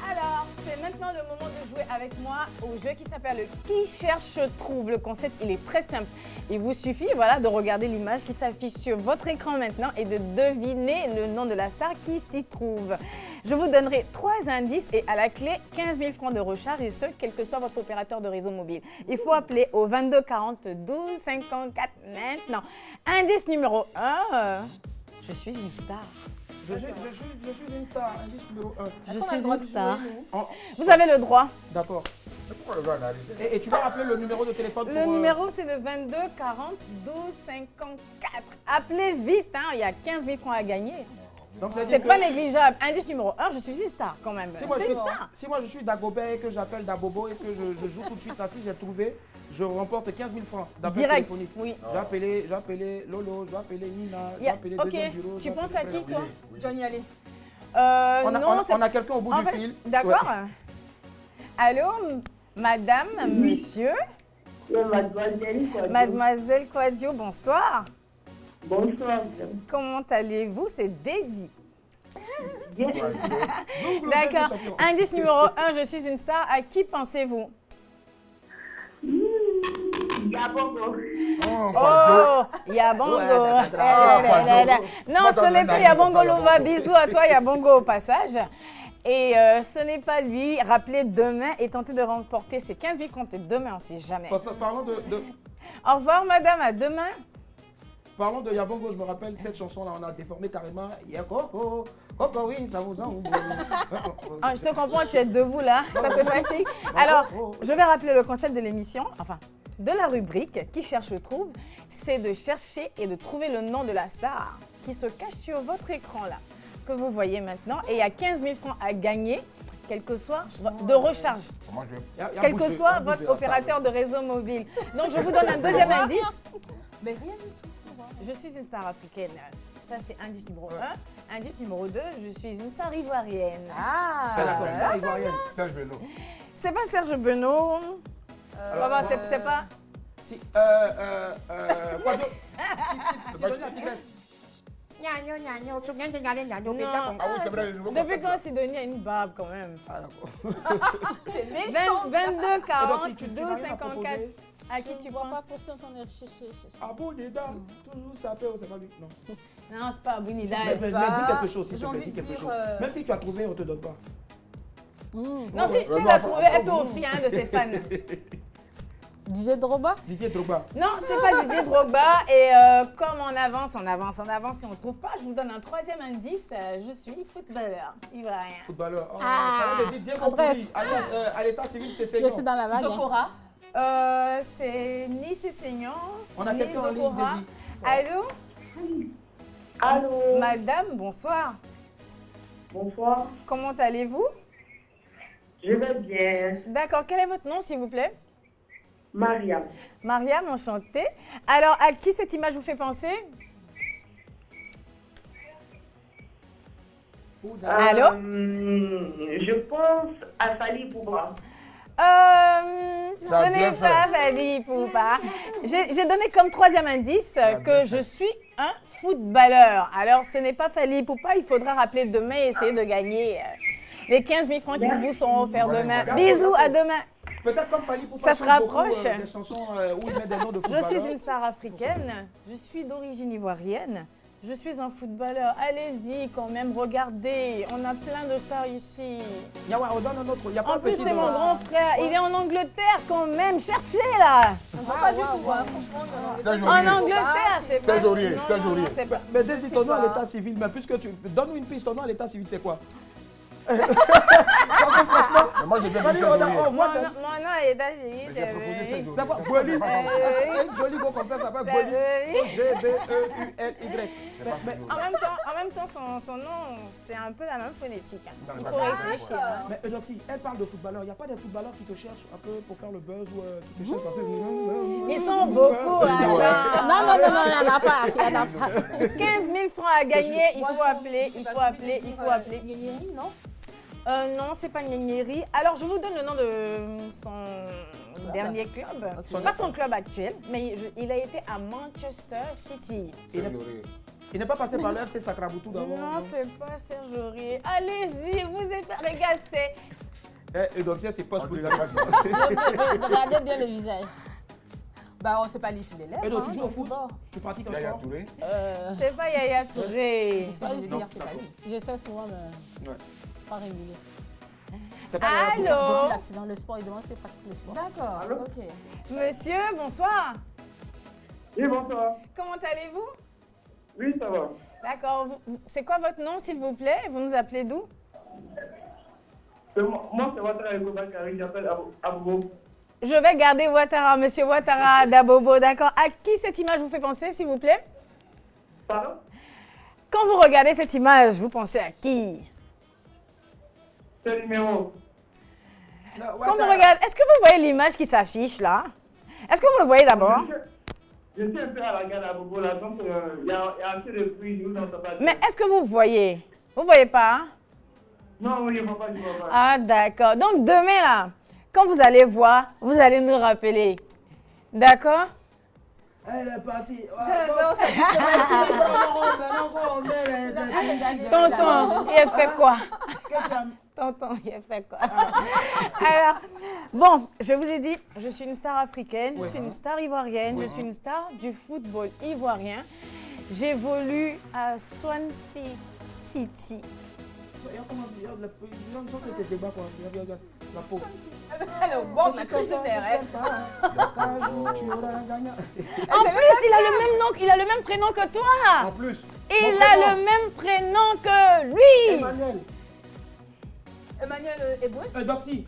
Alors, c'est maintenant le moment de jouer avec moi au jeu qui s'appelle le Qui cherche trouve. Le concept, il est très simple. Il vous suffit de regarder l'image qui s'affiche sur votre écran maintenant et de deviner le nom de la star qui s'y trouve. Je vous donnerai 3 indices et à la clé, 15 000 francs de recharge et ce, quel que soit votre opérateur de réseau mobile. Il faut appeler au 22 40 12 54 maintenant. Indice numéro 1, je suis une star. Je suis une star, indice numéro 1. Je suis une star. Vous avez le droit. D'accord. Et tu vas rappeler le numéro de téléphone pour... Le numéro, c'est le 22 40 12 54. Appelez vite, hein, il y a 15 000 francs à gagner. C'est pas négligeable. Indice numéro 1, je suis une star quand même. Si moi je suis Dagobert et que j'appelle Dabobo et que je joue tout de suite là, si j'ai trouvé, je remporte 15 000 francs d'appel téléphonique. Oui. Je vais appeler Lolo, je vais appeler Nina, je vais appeler Deuxième Bureau. Tu penses à qui toi? Johnny Allé. On a quelqu'un au bout du fil. D'accord. Ouais. Allô, madame, monsieur? Mademoiselle Quasio, bonsoir. Bonsoir. Comment allez-vous? C'est Daisy. D'accord. Indice numéro 1, je suis une star. À qui pensez-vous? Yabongo. Oh, Yabongo. Non, ce n'est pas Yabongo Lova. Bisous à toi, Yabongo, au passage. Et ce n'est pas lui. Rappelez demain et tentez de remporter ces 15 000 francs. Demain, on ne sait jamais. Parlons de... Au revoir, madame. À demain. Parlons de Yabongo, je me rappelle cette chanson-là, on a déformé carrément. Coco, Coco, oui, ça vous en je te comprends, tu es debout là, ça te fatigue. Alors, je vais rappeler le concept de l'émission, enfin, de la rubrique Qui cherche le trouve. C'est de chercher et de trouver le nom de la star qui se cache sur votre écran là, que vous voyez maintenant. Et il y a 15 000 francs à gagner, quel que soit de recharge, quel que soit votre opérateur de réseau mobile. Donc, je vous donne un deuxième indice. Mais rien du tout. Je suis une star africaine. Ça, c'est indice numéro 1. Indice numéro 2, je suis une star ivoirienne. Ah, c'est la star ivoirienne. Serge Benoît. C'est pas Serge Benoît. C'est pas... Quoi d'autre? Sidonia Tigresse. Depuis quand Sidonia a une barbe quand même? Ah, d'accord. C'est méchant. 22 40 12 54. À qui tu penses? Ah bon, Nida, toujours ça fait, c'est pas lui. Non. Non, c'est pas Abou-Nida. Mais dis quelque chose, s'il te plaît, dis quelque chose. Même si tu as trouvé, on ne te donne pas. Non, si elle a trouvé, elle peut offrir un de ses fans. Didier Drogba? Didier Drogba. Non, c'est pas Didier Drogba. Et comme on avance et on ne trouve pas, je vous donne un troisième indice. Je suis footballeur ivoirien. Footballeur. Oh, ça va de Didier Drogba. À l'état civil, c'est Seigneur. Je suis dans la vague. Zokora. C'est ni Cessignon, on a quelqu'un en ligne, Daisy. Allô? Allô? Madame, bonsoir. Bonsoir. Comment allez-vous? Je vais bien. D'accord. Quel est votre nom, s'il vous plaît? Mariam. Mariam, enchantée. Alors, à qui cette image vous fait penser? Allô? Je pense à Fally Poupa. Ce n'est pas Fally Poupa. J'ai donné comme troisième indice que je suis un footballeur. Alors, ce n'est pas Fally Poupa. Il faudra rappeler demain et essayer de gagner les 15 000 francs qui vous seront offerts demain. Bisous, à demain. Peut-être comme Fally Poupa. Ça se rapproche. Des chansons où il met des noms de footballeurs. Je suis une star africaine. Je suis d'origine ivoirienne. Je suis un footballeur. Allez-y quand même, regardez. On a plein de stars ici. En plus, c'est mon grand frère. Il est en Angleterre quand même. Cherchez là. Pas du tout, franchement. En Angleterre, c'est pas... Serge Aurier. Mais Daisy, ton nom à l'état civil, mais puisque tu... Donne-nous une piste, ton nom à l'état civil, c'est quoi? franchement. Mais moi, j'ai bien Ça dit, vu on ça. a- on voit ta- Mon nom est d'Algérie, J'ai c'est proposé ça. C'est quoi Boli. Un joli mot comme ça s'appelle Boli. G-B-E-U-L-Y. En même temps, son nom, c'est un peu la même phonétique. Hein. Il faut réfléchir. Hein. Mais Eudoxie, elle parle de footballeurs. Il n'y a pas des footballeurs qui te cherchent un peu pour faire le buzz ou qui te cherchent parce que... Ils sont beaucoup. Attends. Non, il n'y en a pas. Il y en a pas. 15 000 francs à gagner, il faut appeler, il faut appeler, il faut appeler. Yéyéri, non? Non, c'est pas Gnénéry. Alors, je vous donne le nom de son dernier club. Ok. Pas son club actuel, mais il a été à Manchester City. Il n'est pas passé par le FC Sacramoutou d'abord. Non, c'est pas Serge Aurier. Allez-y, vous êtes... Regarde, c'est... Eudoxie, c'est poste politique. Regardez bien le visage. Bah, on ne sait pas lire sur les lèvres. Et donc, tu hein, joues au foot? Tu pratiques un Yaya sport? Touré. C'est pas Yaya Touré. C'est ce que je veux dire, c'est pas lui. J'essaie souvent, mais Ouais. pas régulier. C'est pas Yaya Touré. Allô? Depuis l'accident, le sport, il demande si pratique le sport. D'accord, ok. Monsieur, bonsoir. Oui, bonsoir. Comment allez-vous? Oui, ça va. D'accord. C'est quoi votre nom, s'il vous plaît? Vous nous appelez d'où? Moi, c'est Ouattara Bakari, j'appelle Abou. Je vais garder Ouattara, monsieur Ouattara d'Abobo, d'accord. À qui cette image vous fait penser, s'il vous plaît? Pardon? Quand vous regardez cette image, vous pensez à qui? C'est le numéro. Quand vous regardez, est-ce que vous voyez l'image qui s'affiche là? Est-ce que vous le voyez d'abord? Je suis un peu à la gare d'Abobo, là, donc il y a assez de bruit, nous, on ne pas. Mais est-ce que vous voyez? Vous voyez pas? Non, je ne vois pas, je ne vois pas. Ah d'accord. Donc demain là, quand vous allez voir, vous allez nous rappeler. D'accord? Elle est partie. Tonton, il a fait quoi? Tonton, il a fait quoi? Alors, bon, je vous ai dit, je suis une star africaine, je suis une star ivoirienne, je suis une star du football ivoirien. J'évolue à Swansea City. La peau. Elle est au bord de la crise de nerfs. En plus, il a le même nom, il a le même prénom que toi. En plus. Il a le même prénom que lui. Emmanuel. Emmanuel Eboué. Eudoxie.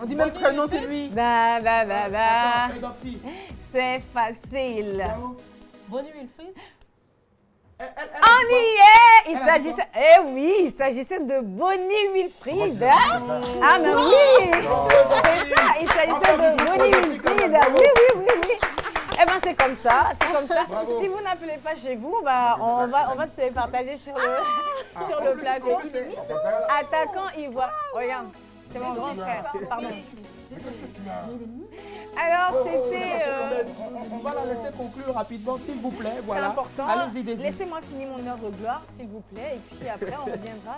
On dit même prénom que lui. Bah. Attends, Eudoxie. C'est facile. Bonnie Wilfried. On y est. Il s'agissait, il s'agissait de Bonnie Wilfried. Ah mais oui, c'est ça. Il s'agissait de Bonnie Wilfried. Oui. Eh ben c'est comme ça, Bravo. Si vous n'appelez pas chez vous, bah on va se les partager sur le plateau. Attaquant ivoire. Regarde, c'est mon grand frère. Pardon. Alors c'était. On va la laisser conclure rapidement, s'il vous plaît. C'est Voilà. important. Allez-y, Laissez-moi finir mon heure de gloire, s'il vous plaît, et puis après on reviendra.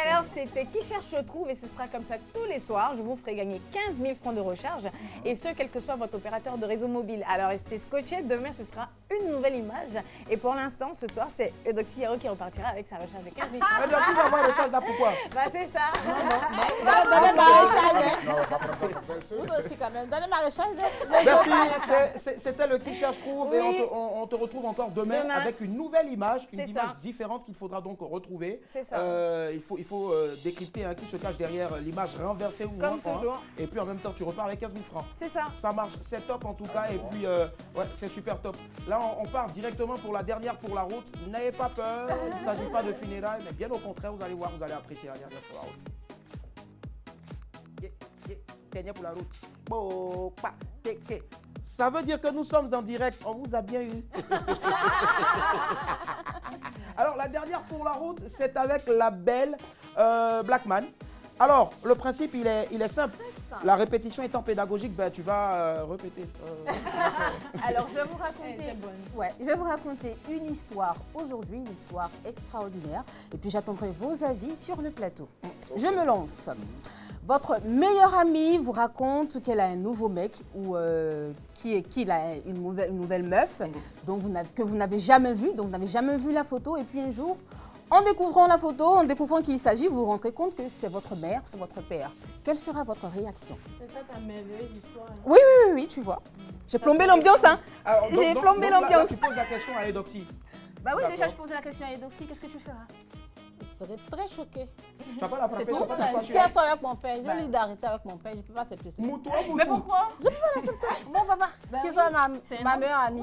Alors c'était Qui cherche trouve, et ce sera comme ça tous les soirs. Je vous ferai gagner 15 000 francs de recharge, et ce, quel que soit votre opérateur de réseau mobile. Alors restez scotchés, demain ce sera une nouvelle image. Et pour l'instant, ce soir, c'est Eudoxie Yaro qui repartira avec sa recharge de 15 000 francs. Eudoxie va avoir le charge là, pourquoi? Bah c'est ça. Donnez ma recharge. Vous aussi quand même. Donnez ma recharge. Merci, c'était le Qui cherche trouve, et Oui. on te retrouve encore demain Demain. avec une nouvelle image, une C'est image ça. différente qu'il faudra donc retrouver. C'est ça. Il faut décrypter qui se cache derrière l'image renversée ou Comme non, toujours. Et puis en même temps, tu repars avec 15 000 francs. C'est ça. Ça marche, c'est top en tout cas, et puis ouais, c'est super top. Là, on part directement pour la dernière pour la route. N'ayez pas peur, il ne s'agit pas de funérailles, mais bien au contraire, vous allez voir, vous allez apprécier la dernière pour la route. Dernière pour la route. Ça veut dire que nous sommes en direct, on vous a bien eu. Alors, la dernière pour la route, c'est avec la belle Blackman. Alors, le principe, il est simple. La répétition étant pédagogique, ben, tu vas répéter. Alors, je vais vous raconter une histoire aujourd'hui, une histoire extraordinaire. Et puis, j'attendrai vos avis sur le plateau. Je me lance. Votre meilleure amie vous raconte qu'elle a un nouveau mec ou qu'il a une nouvelle meuf que vous n'avez jamais vue, donc vous n'avez jamais vu la photo. Et puis un jour, en découvrant la photo, en découvrant qui il s'agit, vous vous rendrez compte que c'est votre mère, c'est votre père. Quelle sera votre réaction? C'est ça ta merveilleuse histoire. Oui, tu vois. J'ai plombé l'ambiance, hein. Alors, J'ai plombé là, l'ambiance. tu poses la question à Eudoxie. Bah oui, D'accord. déjà, je posais la question à Eudoxie. Qu'est-ce que tu feras? Je serais très choquée. Tu vas pas la frapper, tu vas pas Si t'asseoir sur elle elle. sort avec mon père, je lui dis d'arrêter avec mon père, je ne peux pas accepter ça. Moutou, Mais pourquoi? Je ne peux pas l'accepter. Mon papa, qui soit ma meilleure amie.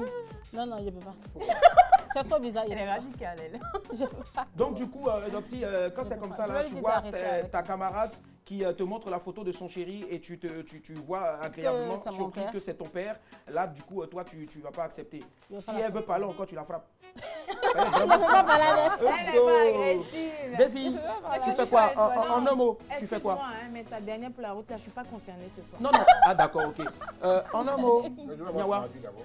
Non, non, je ne peux pas. C'est trop bizarre. Elle est radicale, elle. Je peux pas. Donc du coup, Doxy, quand c'est comme ça, Je là, vais lui tu dire vois d'arrêter avec ta camarade qui te montre la photo de son chéri et tu vois agréablement c'est mon surprise père. que c'est ton père. Là, du coup, toi, tu vas pas accepter. Je vais Si pas elle l'accepter. veut parler encore, tu la frappes. Je ne peux pas parler avec. Elle est pas agressive. Daisy, tu fais quoi en un mot, tu fais quoi? Excuse-moi, hein, mais ta dernière pour la route, là, je suis pas concernée ce soir. Non, non. Ah, d'accord, ok. En un mot, Je vais voir son Nyawa. avis d'abord.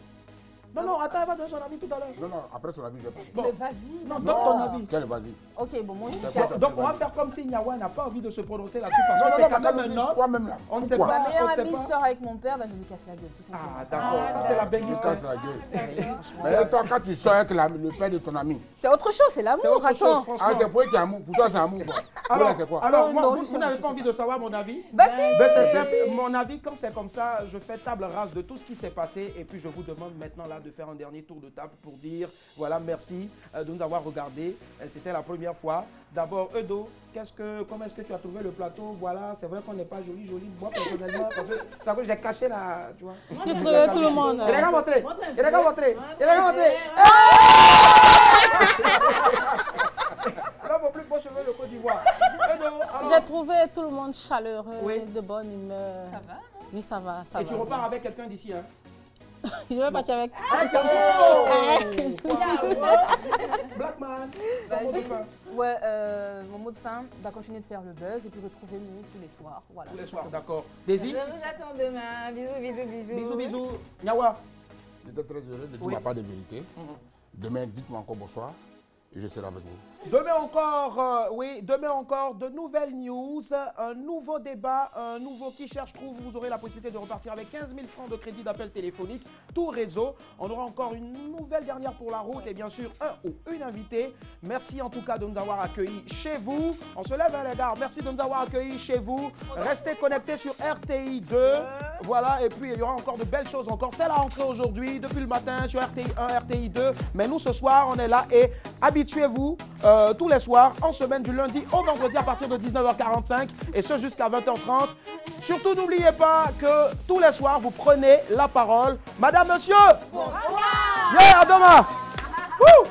Non, attends, elle va donner son avis tout à l'heure. Non, après son avis, je vais parler. Bon. Mais vas-y. Non, donne ton avis. Quel vas-y? Ok, bon, moi, je C'est suis quoi ça? Donc, on va faire comme si Nyawa n'a pas envie de se prononcer là-dessus parce que Non, c'est non, quand même un homme. toi-même là. On ne sait Pourquoi? pas. Ma meilleure on ne sait amie pas. sort avec mon père, ben, je lui casse la gueule, tout simplement. Ah, d'accord, ça c'est la belle Tu histoire. casses la gueule. Mais toi, quand tu sors avec le père de ton ami, C'est autre chose, c'est C'est l'amour, autre chose, attends. franchement. ah, c'est pour qui amour? Pour toi, c'est amour, quoi. Alors, C'est quoi? alors Non, moi, non, vous, je vous n'avez sais pas envie pas. de savoir mon avis? Vas-y. Ben, c'est simple. Mon avis, quand c'est comme ça, je fais table rase de tout ce qui s'est passé et puis je vous demande maintenant là de faire un dernier tour de table pour dire voilà, merci de nous avoir regardés. C'était la première fois. D'abord, Eudo, comment est-ce que tu as trouvé le plateau? Voilà, c'est vrai qu'on n'est pas joli. Moi, personnellement, parce que c'est que j'ai caché la. Tu vois. J'ai trouvé tout le monde. Il a qu'à montrer. Il a qu'à montrer. Il a qu'à montrer. L'homme aux plus beaux cheveux de Côte d'Ivoire. Eudo, alors. J'ai trouvé tout le monde chaleureux, Oui. de bonne humeur. Ça va? Oui, ça va. Ça Et va. tu repars avec quelqu'un d'ici, hein? Je vais partir avec. Blackman, Bah, ton mot de j'ai- fin. Ouais, mon mot de fin, va continuer de faire le buzz et puis retrouvez-nous tous les soirs. Voilà. Tous les soirs, d'accord. Je Daisy, vous attends demain. Bisous. bisous, bisous. Nyawa, J'étais très heureux de dire Oui. ma part de vérité. Demain, dites-moi encore bonsoir et je serai avec vous. demain encore, de nouvelles news, un nouveau débat, un nouveau qui cherche trouve. Vous aurez la possibilité de repartir avec 15 000 francs de crédit d'appel téléphonique, tout réseau. On aura encore une nouvelle dernière pour la route et bien sûr un ou une invitée. Merci en tout cas de nous avoir accueillis chez vous. On se lève les gars, merci de nous avoir accueillis chez vous. Restez connectés sur RTI 2. Voilà, et puis il y aura encore de belles choses encore. C'est la rentrée aujourd'hui, depuis le matin sur RTI 1, RTI 2. Mais nous ce soir, on est là et habituez-vous tous les soirs, en semaine du lundi au vendredi à partir de 19h45 et ce jusqu'à 20h30. Surtout n'oubliez pas que tous les soirs, vous prenez la parole. Madame, monsieur, bonsoir. Yeah, à demain. Wouh.